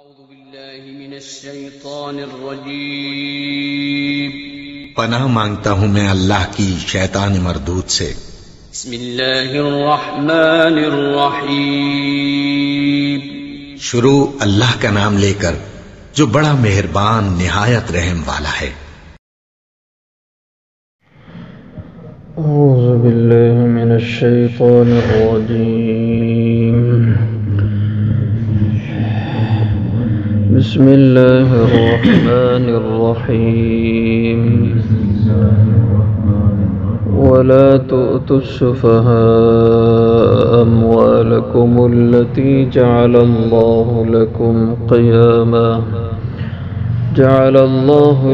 أعوذ بالله من الشيطان الرجيم پناہ مانگتا ہوں میں اللہ کی شیطان مردود سے۔ بسم الله الرحمن الرحيم شروع اللہ کا نام لے کر جو بڑا مہربان نہایت رحم والا ہے۔ أعوذ بالله من الشيطان الرجيم بسم الله الرحمن الرحيم ولا تؤتوا السفهاء أموالكم التي جعل الله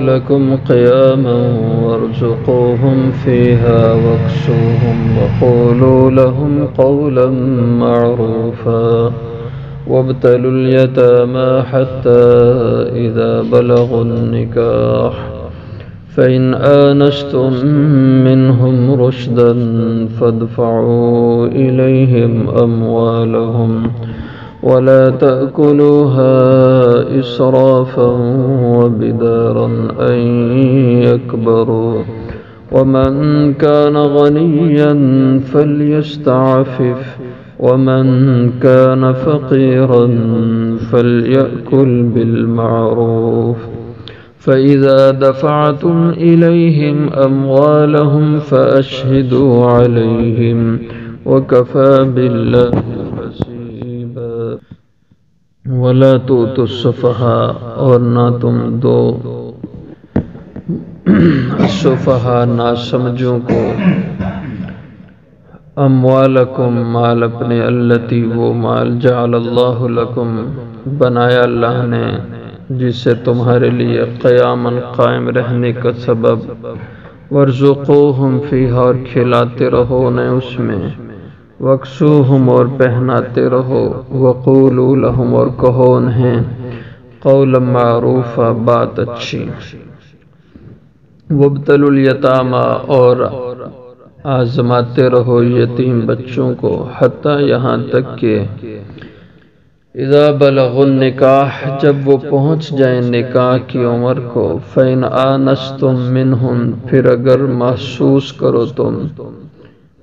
لكم قياما وارزقوهم فيها واكسوهم وقولوا لهم قولا معروفا وابتلوا اليتامى حتى إذا بلغوا النكاح فإن آنستم منهم رشدا فادفعوا إليهم أموالهم ولا تأكلوها إسرافا وبدارا أن يكبروا ومن كان غنيا فليستعفف ومن كان فقيرا فليأكل بالمعروف فإذا دفعتم إليهم أموالهم فأشهدوا عليهم وكفى بالله حسيبا ولا تؤتوا السفهاء اور نہ تم دو السفهاء ناسمجھوں کو اموالکم مال اپنے التی وہ مال جعل اللہ لکم بنایا اللہ نے جس سے تمہارے لیے قیاماً قائم رہنے کا سبب ورزقوہم فیہا اور کھلاتے رہو انہیں اس میں وکسوہم اور پہناتے رہو وقولوا لہم اور کہو انہیں قولا معروفا بات اچھی وابتلوا الیتاما اور آزماتے رہو یتیم بچوں کو حتیٰ یہاں تک کہ اذا بلغوا النکاح جب وہ پہنچ جائیں نکاح کی عمر کو فإن آنستم منہم پھر اگر محسوس کرو تم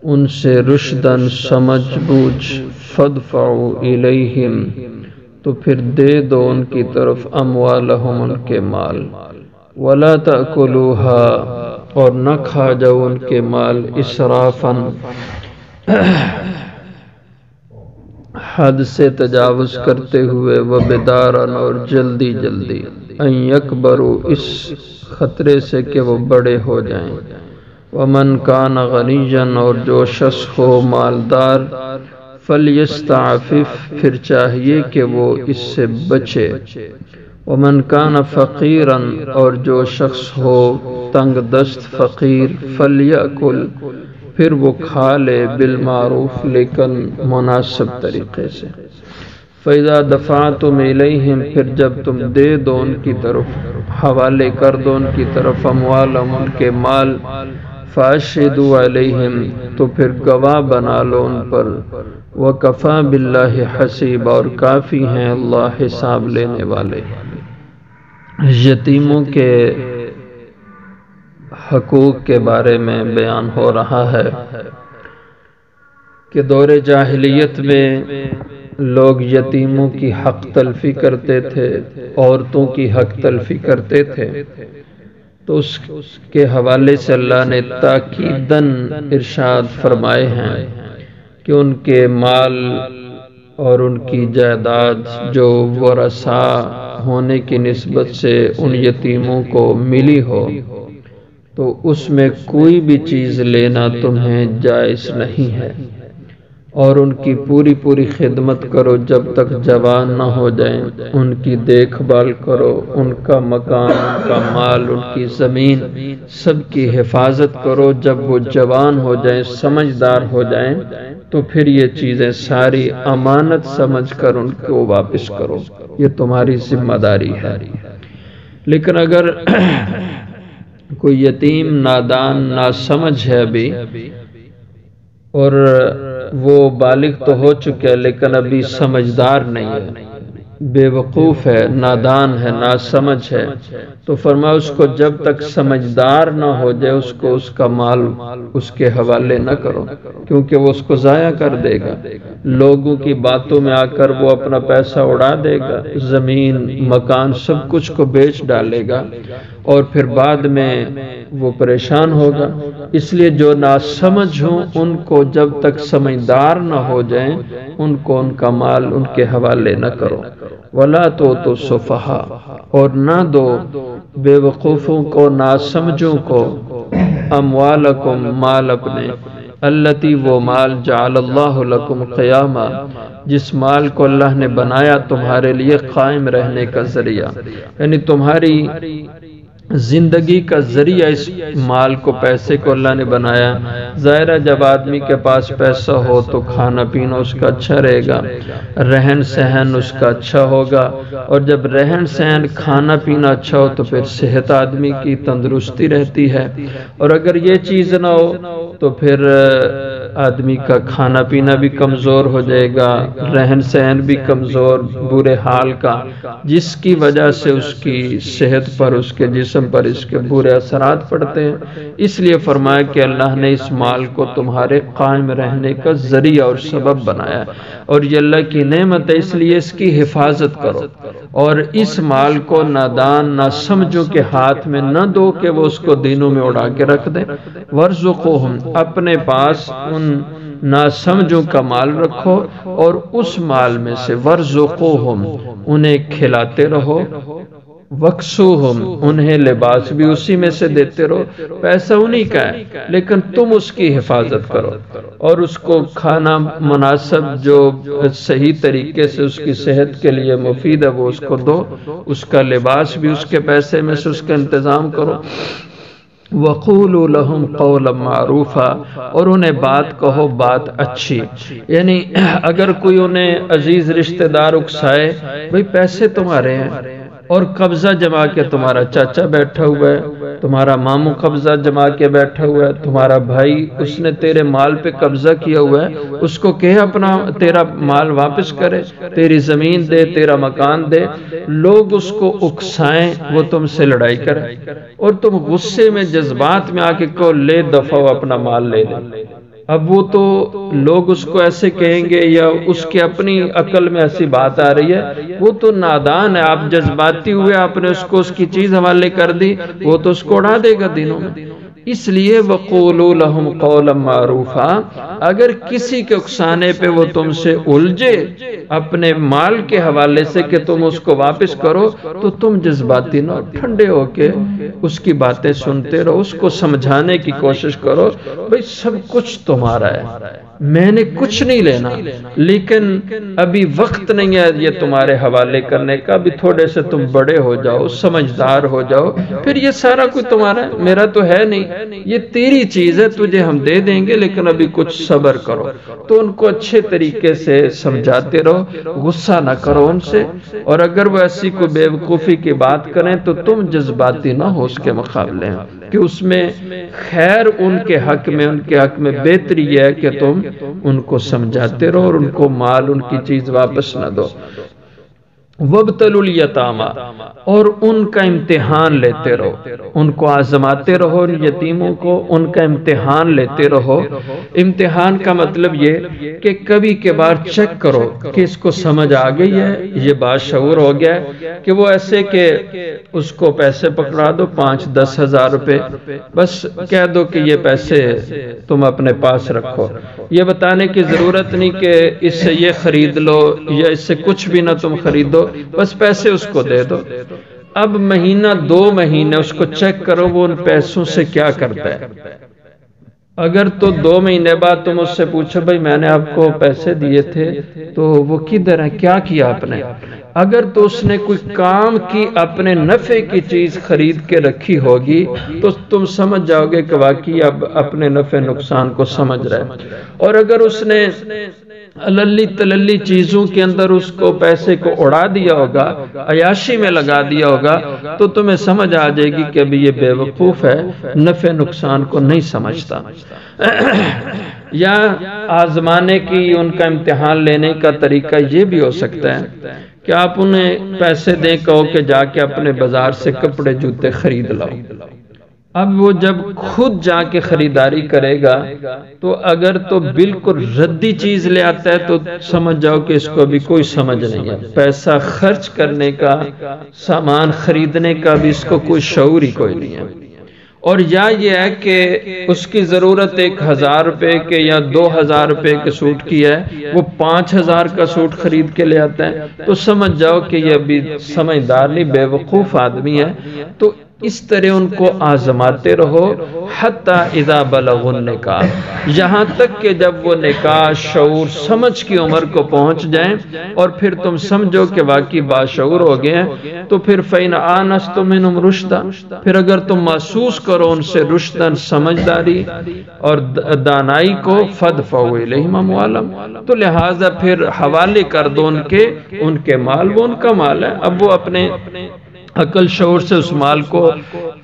ان سے رشدن سمجھ بوجھ فادفعوا الیہم تو پھر دے دو ان کی طرف اموالہم ان کے مال ولا تأکلوها اور نہ کھا جاؤ ان کے مال اسرافاً حد سے تجاوز کرتے ہوئے وبداراً اور جلدی جلدی ان یکبروا اس خطرے سے کہ وہ بڑے ہو جائیں ومن کان غنیًا اور جو شخص ہو مالدار فلیستعفف پھر چاہیے کہ وہ اس سے بچے ومن کان فقیراً اور جو شخص ہو تنگ دست فقیر فلیأکل پھر وہ کھا لے بالمعروف لیکن مناسب طریقے سے فَإِذَا دَفَعْتُمْ إِلَيْهِمْ پھر جب تم دے دو ان کی طرف حوالے کر دو ان کی طرف اموالہم ان کے مال فَأَشْهِدُوا عَلَيْهِمْ تو پھر گواہ بنا لو ان پر وَكَفَى بِاللَّهِ حَسِيبًا اور کافی ہیں اللہ حساب لینے والے۔ یتیموں کے حقوق کے بارے میں بیان ہو رہا ہے کہ دور جاہلیت میں لوگ یتیموں کی حق تلفی کرتے تھے عورتوں کی حق تلفی کرتے تھے تو اس کے حوالے سے اللہ نے تاکیداً ارشاد فرمائے ہیں کہ ان کے مال اور ان کی جائیداد جو ورثاء ہونے کی نسبت سے ان یتیموں کو ملی ہو تو اس میں کوئی بھی چیز لینا تمہیں جائز نہیں ہے اور ان کی پوری خدمت کرو جب تک جوان نہ ہو جائیں ان کی دیکھ بھال کرو ان کا مکان ان کا مال ان کی زمین سب کی حفاظت کرو جب وہ جوان ہو جائیں سمجھدار ہو جائیں تو پھر یہ چیزیں ساری امانت سمجھ کر ان کو واپس کرو یہ تمہاری ذمہ داری ہے لیکن اگر کوئی یتیم نادان ناسمجھ ہے ابھی اور وہ بالغ تو ہو چکے لیکن ابھی سمجھدار نہیں ہے بے وقوف ہے، نادان ہے، ناسمجھ ہے، تو فرمایا اس کو جب تک سمجھدار نہ ہو جائے اس کو اس کا مال اس کے حوالے نہ کرو، کیونکہ وہ اس کو ضائع کر دے گا، لوگوں کی باتوں میں آ کر وہ اپنا پیسہ اڑا دے گا، زمین مکان سب کچھ کو بیچ ڈالے گا اور پھر بعد میں وہ پریشان ہوگا۔ اس لیے جو ناسمجھ ہوں ان کو جب تک سمجھدار نہ ہو جائیں ان کو ان کا مال ان کے حوالے نہ کرو۔ وَلَا تُؤْتُوا السُّفَهَاءَ، اور نہ دو بے وقوفوں کو، ناسمجھوں کو، اموالکم، مال اپنے، التی، وہ مال، جعل اللہ لکم قیاما، جس مال کو اللہ نے بنایا تمہارے لیے قائم رہنے کا ذریعہ، یعنی تمہاری زندگی کا ذریعہ اس مال کو، پیسے کو اللہ نے بنایا۔ ظاہر ہے جب آدمی کے پاس پیسہ ہو تو کھانا پینا اس کا اچھا رہے گا، رہن سہن اس کا اچھا ہوگا، اور جب رہن سہن کھانا پینا اچھا ہو تو پھر صحت آدمی کی تندرستی رہتی ہے، اور اگر یہ چیز نہ ہو تو پھر آدمی کا کھانا پینا بھی کمزور ہو جائے گا، رہن سہن بھی کمزور، برے حال کا، جس کی وجہ سے اس کی صحت پر، اس کے جسم پر اس کے برے اثرات پڑتے ہیں۔ اس لیے فرمایا کہ اللہ نے اس مال کو تمہارے قائم رہنے کا ذریعہ اور سبب بنایا، اور یہ اللہ کی نعمت ہے، اس لیے اس کی حفاظت کرو، اور اس مال کو نادان، ناسمجھوں کے ہاتھ میں نہ دو کہ وہ اس کو دینوں میں اڑا کے رکھ دیں۔ وَارْزُقُوهُمْ، اپنے پاس ان ناسمجھوں کا مال رکھو، اور اس مال میں سے وَارْزُقُوهُمْ، انہیں کھلاتے رہو، وَاکْسُوهُمْ، انہیں لباس بھی اسی میں سے دیتے رہو، پیسہ انہی کا ہے لیکن تم اس کی حفاظت کرو، اور اس کو کھانا مناسب جو صحیح طریقے سے اس کی صحت کے لیے مفید ہے وہ اس کو دو، اس کا لباس بھی اس کے پیسے میں سے اس کا انتظام کرو۔ وَقُولُوا لَهُمْ قَوْلًا مَعْرُوفًا، اور انہیں بات کہو، بات اچھی، یعنی اگر کوئی انہیں عزیز رشتہ دار اکسائے، بھئی پیسے تمہارے ہیں اور قبضہ جما کے تمہارا چاچا بیٹھا ہوا ہے، تمہارا ماموں قبضہ جما کے بیٹھا ہوا ہے، تمہارا بھائی اس نے تیرے مال پہ قبضہ کیا ہوا ہے، اس کو کہے اپنا تیرا مال واپس کرے، تیری زمین دے، تیرا مکان دے، لوگ اس کو اکسائیں، وہ تم سے لڑائی کریں، اور تم غصے میں جذبات میں آ کے کہو لے دفعہ اپنا مال لے لے۔ اب وہ تو لوگ اس کو ایسے کہیں گے یا اس کے اپنی عقل میں ایسی بات آ رہی ہے، وہ تو نادان ہے، آپ جذباتی ہوئے آپ نے اس کو اس کی چیز حوالے کر دی، وہ تو اس کو اڑا دے گا دنوں میں۔ اس لیے وَقُولُوا لَهُمْ قَوْلًا مَعْرُوفًا، اگر کسی کے اکسانے پہ وہ تم سے الجھے اپنے مال کے حوالے سے کہ تم اس کو واپس کرو، تو تم جذباتی نہ، ٹھنڈے ہو کے اس کی باتیں سنتے رہو، اس کو سمجھانے کی کوشش کرو، بھئی سب کچھ تمہارا ہے، میں نے کچھ نہیں لینا، لیکن ابھی وقت نہیں ہے یہ تمہارے حوالے کرنے کا، ابھی تھوڑے سے تم بڑے ہو جاؤ، سمجھدار ہو جاؤ، پھر یہ سارا کچھ تمہارا ہے، میرا تو ہے نہیں، یہ تیری چیز ہے، تجھے ہم دے دیں گے لیکن ابھی کچھ صبر کرو۔ تو ان کو اچھے طریقے سے سمجھاتے رہو، غصہ نہ کرو ان سے، اور اگر وہ ایسی کوئی بے وقوفی کی بات کریں تو تم جذباتی نہ ہو اس کے مقابلے میں، کہ اس میں خیر ان کے حق میں، ان کے حق میں بہتری یہ ہے کہ تم ان کو سمجھاتے رہو اور ان کو مال، ان کی چیز واپس نہ دو۔ وَابْتَلُوا الْيَتَامَى، اور ان کا امتحان لیتے رہو، ان کو آزماتے رہو، ان یتیموں کو ان کا امتحان لیتے رہو۔ امتحان کا مطلب یہ کہ کبھی کے بار چیک کرو کہ اس کو سمجھ آ گئی ہے، یہ باشعور ہو گیا ہے، کہ وہ ایسے کہ اس کو پیسے پکڑا دو 5-10 ہزار روپے، بس کہہ دو کہ یہ پیسے تم اپنے پاس رکھو، یہ بتانے کی ضرورت نہیں کہ اس سے یہ خرید لو یا اس سے کچھ بھی نہ تم خریدو، بس پیسے اس کو دے دو۔ اب مہینہ 2 مہینے اس کو چیک کرو وہ ان پیسوں سے کیا کرتا ہے۔ اگر تو 2 مہینے بعد تم اس سے پوچھو بھئی میں نے آپ کو پیسے دیے تھے تو وہ کدھر ہیں، کیا کیا آپ نے، اگر تو اس نے کوئی کام کی اپنے نفع کی چیز خرید کے رکھی ہوگی تو تم سمجھ جاؤ گے کہ واقعی اب اپنے نفع نقصان کو سمجھ رہا ہے، اور اگر اس نے للی تللی چیزوں کے اندر اس کو پیسے کو اڑا دیا ہوگا، عیاشی میں لگا دیا ہوگا، تو تمہیں سمجھ آ جائے گی کہ ابھی یہ بے وقوف ہے، نفع نقصان کو نہیں سمجھتا۔ یا آزمانے کی، ان کا امتحان لینے کا طریقہ یہ بھی ہو سکتا ہے کہ آپ انہیں پیسے دیں، کہو کہ جا کے اپنے بازار سے کپڑے جوتے خرید لاؤ۔ اب وہ جب خود جا کے خریداری کرے گا تو اگر تو بالکل ردی چیز لے آتا ہے تو سمجھ جاؤ کہ اس کو ابھی کوئی سمجھ نہیں ہے، پیسہ خرچ کرنے کا، سامان خریدنے کا بھی اس کو کوئی شعور ہی کوئی نہیں ہے۔ اور یا یہ ہے کہ اس کی ضرورت 1000 روپے کے یا 2000 روپے کے سوٹ کی ہے، وہ 5000 کا سوٹ خرید کے لے آتا ہے، تو سمجھ جاؤ کہ یہ ابھی سمجھدار نہیں، بے وقوف آدمی ہے۔ تو اس طرح ان کو آزماتے رہو حتی اذا بلغوا النکاح، یہاں تک کہ جب وہ نکاح، شعور، سمجھ کی عمر کو پہنچ جائیں اور پھر تم سمجھو کہ واقعی باشعور ہو گئے ہیں، تو پھر فَإِنْ آنَسْتُم مِّنْهُمْ رُشْدًا، پھر اگر تم محسوس کرو ان سے رشدًا، سمجھداری اور دانائی کو، فَادْفَعُوا إِلَيْهِمْ أَمْوَالَهُمْ، تو لہٰذا پھر حوالے کر دو ان کے مال، وہ ان کا مال ہے، اب وہ اپنے عقل شعور سے اس مال کو،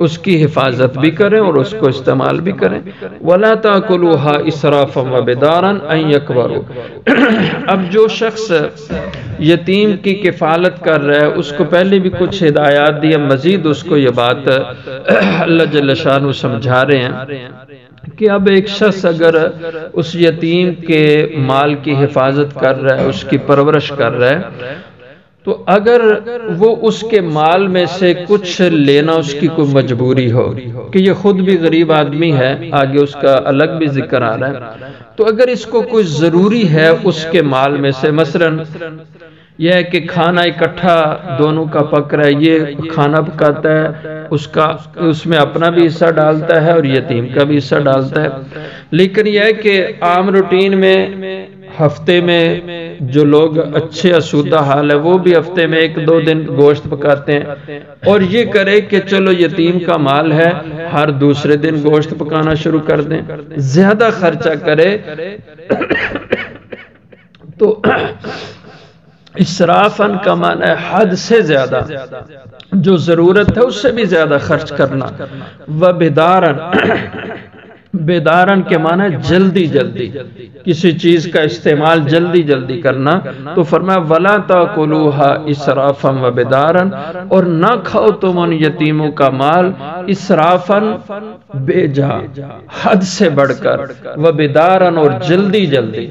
اس کی حفاظت بھی کریں اور اس کو استعمال بھی کریں۔ وَلَا تَأْكُلُوهَا إِسْرَافًا وَبِدَارًا أَن يَكْبَرُوا، اب جو شخص یتیم کی کفالت کر رہا ہے اس کو پہلے بھی کچھ ہدایات دی، مزید اس کو یہ بات اللہ جل شانہ سمجھا رہے ہیں کہ اب ایک شخص اگر اس یتیم کے مال کی حفاظت کر رہا ہے، اس کی پرورش کر رہا ہے، تو اگر وہ اس کے مال میں سے کچھ لینا اس کی کوئی مجبوری ہو کہ یہ خود بھی غریب آدمی ہے، آگے اس کا الگ بھی ذکر آ رہا ہے، تو اگر اس کو کوئی ضروری ہے اس کے مال میں سے، مثلا یہ ہے کہ کھانا اکٹھا دونوں کا پک رہا ہے، یہ کھانا پکاتا ہے، اس میں اپنا بھی حصہ ڈالتا ہے اور یتیم کا بھی حصہ ڈالتا ہے، لیکن یہ ہے کہ عام روٹین میں ہفتے میں جو لوگ اچھے اسودہ حال ہے وہ بھی ہفتے میں 1-2 دن گوشت پکاتے ہیں، اور یہ کرے کہ چلو یتیم کا مال ہے، ہر دوسرے دن گوشت پکانا شروع کر دیں، زیادہ خرچہ کرے تو اسرافاً کا معنی ہے حد سے زیادہ، جو ضرورت ہے اس سے بھی زیادہ خرچ کرنا، وبدارن، بیدارن کے معنی جلدی جلدی کسی چیز کا استعمال جلدی جلدی کرنا، تو فرمایا وَلَا تَأْكُلُوهَا إِسْرَافًا وَبِدَارًا، اور نہ کھاؤ تم ان یتیموں کا مال اسرافاً بے جا، حد سے بڑھ کر، وبدارن، اور جلدی جلدی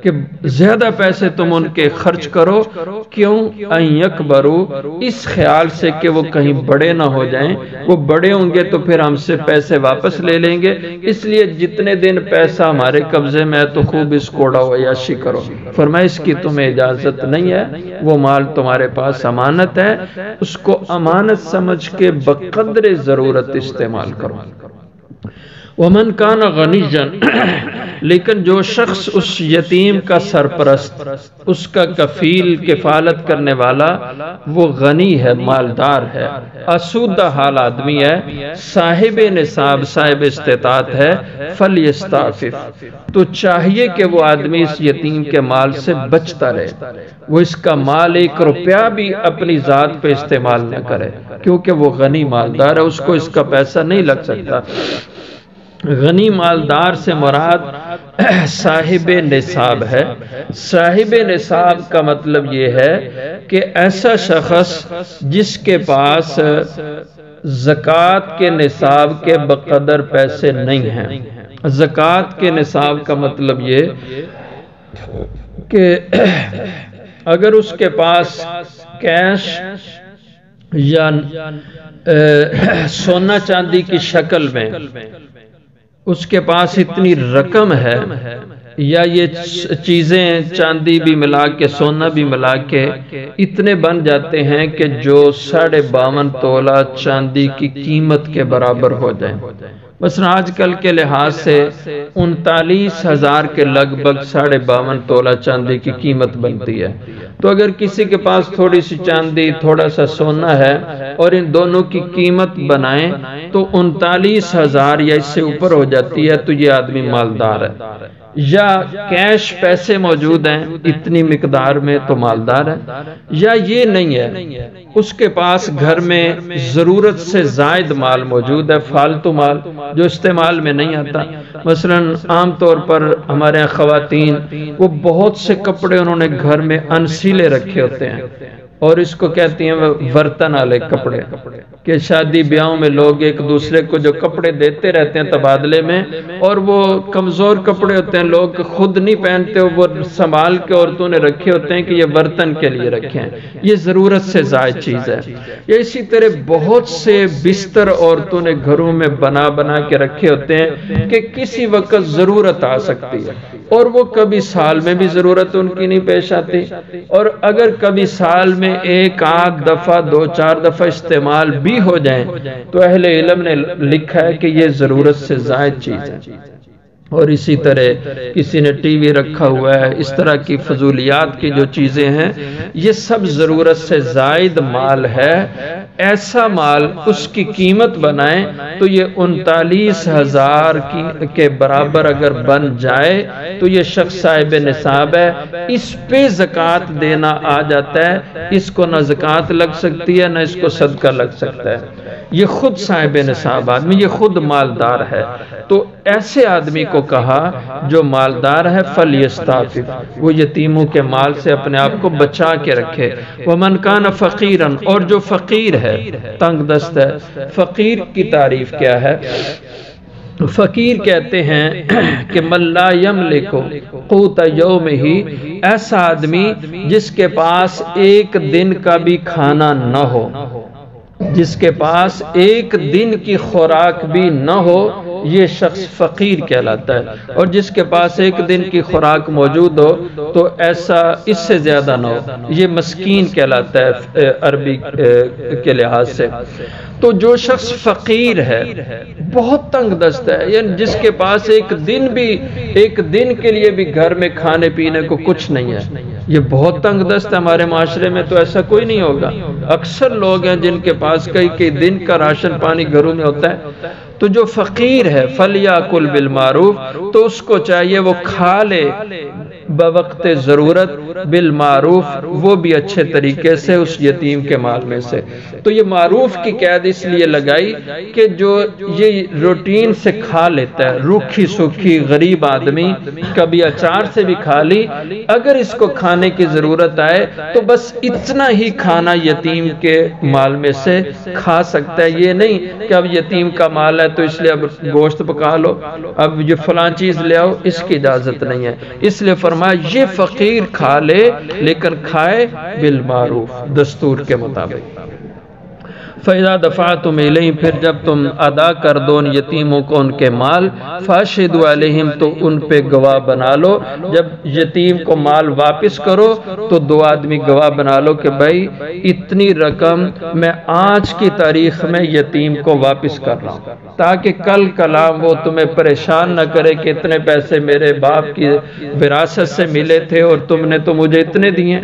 کہ زیادہ پیسے تم ان کے خرچ کرو، کیوں؟ أَن يَكْبَرُوا، اس خیال سے کہ وہ کہیں بڑے نہ ہو جائیں، وہ بڑے ہوں گے تو پھر ہم سے پیسے واپس لے لیں گے، اس لیے جتنے دن پیسہ ہمارے قبضے میں ہے تو خوب اس کوڑا و عیاشی کرو۔ فرمایا اس کی تمہیں اجازت نہیں ہے، وہ مال تمہارے پاس امانت ہے، اس کو امانت سمجھ کے بقدر ضرورت استعمال کرو۔ وَمَنْ كَانَ غَنِيًّا، لیکن جو شخص اس یتیم کا سرپرست، اس کا کفیل کفالت کرنے والا، وہ غنی ہے، مالدار ہے، آسودہ حال آدمی ہے، صاحب نصاب، صاحب استطاعت ہے، فَلْيَسْتَعْفِفْ، تو چاہیے کہ وہ آدمی اس یتیم کے مال سے بچتا رہے، وہ اس کا مال 1 روپیہ بھی اپنی ذات پہ استعمال نہ کرے، کیونکہ وہ غنی مالدار ہے، اس کو اس کا پیسہ نہیں لگ سکتا۔ غنی مالدار سے مراد صاحب نصاب ہے۔ صاحب نصاب کا مطلب یہ ہے کہ ایسا شخص جس کے پاس زکوٰۃ کے نصاب کے بقدر پیسے نہیں ہیں۔ زکوٰۃ کے نصاب کا مطلب یہ کہ اگر اس کے پاس کیش یا سونا چاندی کی شکل میں اس کے پاس اتنی رقم ہے، یا یہ چیزیں چاندی بھی ملا کے سونا بھی ملا کے اتنے بن جاتے ہیں کہ جو 52.5 تولہ چاندی کی قیمت کے برابر ہو جائیں، مثلا آج کل کے لحاظ سے 39,000 کے لگ بھگ 52.5 تولہ چاندی کی قیمت بنتی ہے۔ تو اگر کسی کے پاس تھوڑی سی چاندی تھوڑا سا سونا ہے اور ان دونوں کی قیمت بنائیں تو 39,000 یا اس سے اوپر ہو جاتی ہے، تو یہ آدمی مالدار ہے۔ یا کیش پیسے موجود ہیں اتنی مقدار میں تو مالدار ہے، یا یہ نہیں ہے، اس کے پاس گھر میں ضرورت سے زائد مال موجود ہے، فالتو مال جو استعمال میں نہیں آتا۔ مثلا عام طور پر ہمارے یہاں خواتین وہ بہت سے کپڑے انہوں نے گھر میں انسیلے رکھے ہوتے ہیں، اور اس کو کہتی ہیں برتن والے کپڑے، کہ شادی بیاہوں میں لوگ ایک دوسرے کو جو کپڑے دیتے رہتے ہیں تبادلے میں، اور وہ کمزور کپڑے ہوتے ہیں، لوگ خود نہیں پہنتے، وہ سنبھال کے عورتوں نے رکھے ہوتے ہیں کہ یہ برتن کے لیے رکھے ہیں، یہ ضرورت سے زائد چیز ہے۔ یا اسی طرح بہت سے بستر عورتوں نے گھروں میں بنا بنا کے رکھے ہوتے ہیں کہ کسی وقت ضرورت آ سکتی ہے، اور وہ کبھی سال میں بھی ضرورت ان کی نہیں پیش آتی، اور اگر کبھی سال میں ایک آدھ دفعہ 2-4 دفعہ استعمال بھی ہو جائیں تو اہل علم نے لکھا ہے کہ یہ ضرورت سے زائد چیز ہے۔ اور اسی طرح کسی نے ٹی وی رکھا ہوا ہے، اس طرح کی فضولیات کی جو چیزیں ہیں، یہ سب ضرورت سے زائد مال ہے۔ ایسا مال اس کی قیمت بنائیں تو یہ 39,000 کے برابر اگر بن جائے تو یہ شخص صاحب نصاب ہے، اس پہ زکوٰۃ دینا آ جاتا ہے، اس کو نہ زکوٰۃ لگ سکتی ہے نہ اس کو صدقہ لگ سکتا ہے، یہ خود صاحب نصاب آدمی، یہ خود مالدار ہے۔ تو ایسے آدمی کو کہا جو مالدار ہے فلیستعفف، وہ یتیموں کے مال سے اپنے آپ کو بچا کے رکھے۔ ومن کان فقیرا، اور جو فقیر ہے، تنگ دست ہے۔ فقیر کی تعریف کیا ہے؟ فقیر کہتے ہیں کہ من لا یملک قوت یومہ، ایسا آدمی جس کے پاس ایک دن کا بھی کھانا نہ ہو، جس کے پاس ایک دن کی خوراک بھی نہ ہو، یہ شخص فقیر کہلاتا ہے۔ اور جس کے پاس ایک دن کی خوراک موجود ہو تو ایسا اس سے زیادہ نہ ہو، یہ مسکین کہلاتا ہے عربی کے لحاظ سے۔ تو جو شخص فقیر ہے، بہت تنگ دست ہے، یعنی جس کے پاس ایک دن کے لیے بھی گھر میں کھانے پینے کو کچھ نہیں ہے، یہ بہت تنگ دست ہے۔ ہمارے معاشرے میں تو ایسا کوئی نہیں ہوگا، اکثر لوگ ہیں جن کے پاس کئی دن کا راشن پانی گھروں میں ہوتا ہے۔ تو جو فقیر ہے فلیاکل بالمعروف، تو اس کو چاہیے وہ کھا لے بوقت ضرورت، بالمعروف، وہ بھی اچھے طریقے سے اس یتیم کے مال میں سے۔ تو یہ معروف کی قید اس لیے لگائی کہ جو یہ روٹین سے کھا لیتا ہے، روکھی سوکھی غریب آدمی کبھی اچار سے بھی کھا لی، اگر اس کو کھانے کی ضرورت آئے تو بس اتنا ہی کھانا یتیم کے مال میں سے کھا سکتا ہے۔ یہ نہیں کہ اب یتیم کا مال ہے تو اس لیے اب گوشت پکا لو، اب یہ فلاں چیز لے آؤ، اس کی اجازت نہیں ہے۔ اس لیے فرمایا یہ فقیر کھا لے لیکن کھائے بالمعروف، دستور کے مطابق۔ فَإِذَا دَفَعْتُمْ إِلَيْهِمْ، پھر جب تم ادا کر دو ان یتیموں کو ان کے مال، فَاشْهِدُوا عَلَيْهِمْ، تو ان پہ گواہ بنا لو۔ جب یتیم کو مال واپس کرو تو 2 آدمی گواہ بنا لو کہ بھائی اتنی رقم میں آج کی تاریخ میں یتیم کو واپس کر رہا ہوں، تاکہ کل کلام وہ تمہیں پریشان نہ کرے کہ اتنے پیسے میرے باپ کی وراثت سے ملے تھے اور تم نے تو مجھے اتنے دیے۔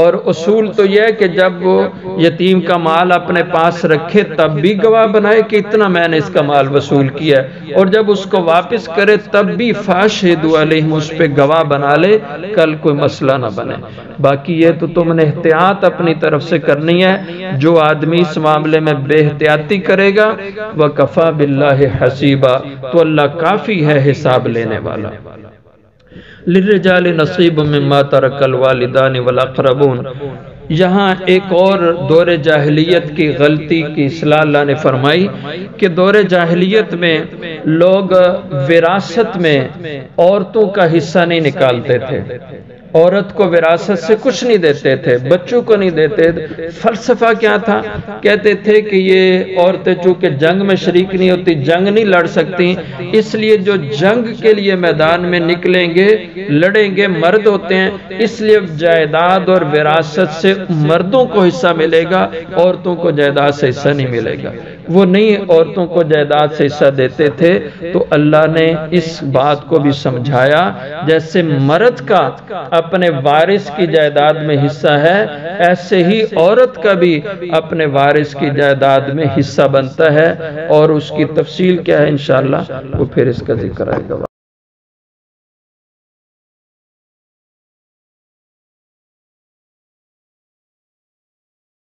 اور اصول تو یہ ہے کہ جب وہ یتیم کا مال اپنے پاس رکھے تب بھی گواہ بنائے کہ اتنا میں نے اس کا مال وصول کیا ہے، اور جب اس کو واپس کرے تب بھی فاشہدوا علیہم، اس پہ گواہ بنا لے، کل کوئی مسئلہ نہ بنے۔ باقی یہ تو تم نے احتیاط اپنی طرف سے کرنی ہے۔ جو آدمی اس معاملے میں بے احتیاطی کرے گا وَكَفَى بِاللَّهِ حَسِيبًا، تو اللہ کافی ہے حساب لینے والا۔ لِلرِّجَالِ نَصِيبٌ مِّمَّا تَرَكَ الْوَالِدَانِ وَالْأَقْرَبُونَ، یہاں ایک اور دور جاہلیت کی غلطی کی اصلاح اللہ نے فرمائی کہ دور جاہلیت میں لوگ وراثت میں عورتوں کا حصہ نہیں نکالتے تھے، عورت کو وراثت سے کچھ نہیں دیتے تھے، بچوں کو نہیں دیتے تھے۔ فلسفہ کیا تھا؟ کہتے تھے کہ یہ عورتیں چونکہ جنگ میں شریک نہیں ہوتی، جنگ نہیں لڑ سکتی، اس لیے جو جنگ کے لیے میدان میں نکلیں گے، لڑیں گے، مرد ہوتے ہیں، اس لیے جائیداد اور وراثت سے مردوں کو حصہ ملے گا، عورتوں کو جائیداد سے حصہ نہیں ملے گا۔ وہ نہیں عورتوں کو جائیداد سے حصہ دیتے تھے، تو اللہ نے اس بات کو بھی سمجھایا جیسے مرد کا اپنے وارث کی جائیداد میں حصہ ہے، ایسے ہی عورت کا بھی اپنے وارث کی جائیداد میں حصہ بنتا ہے، اور اس کی تفصیل کیا ہے انشاءاللہ وہ پھر اس کا ذکر آئے گا۔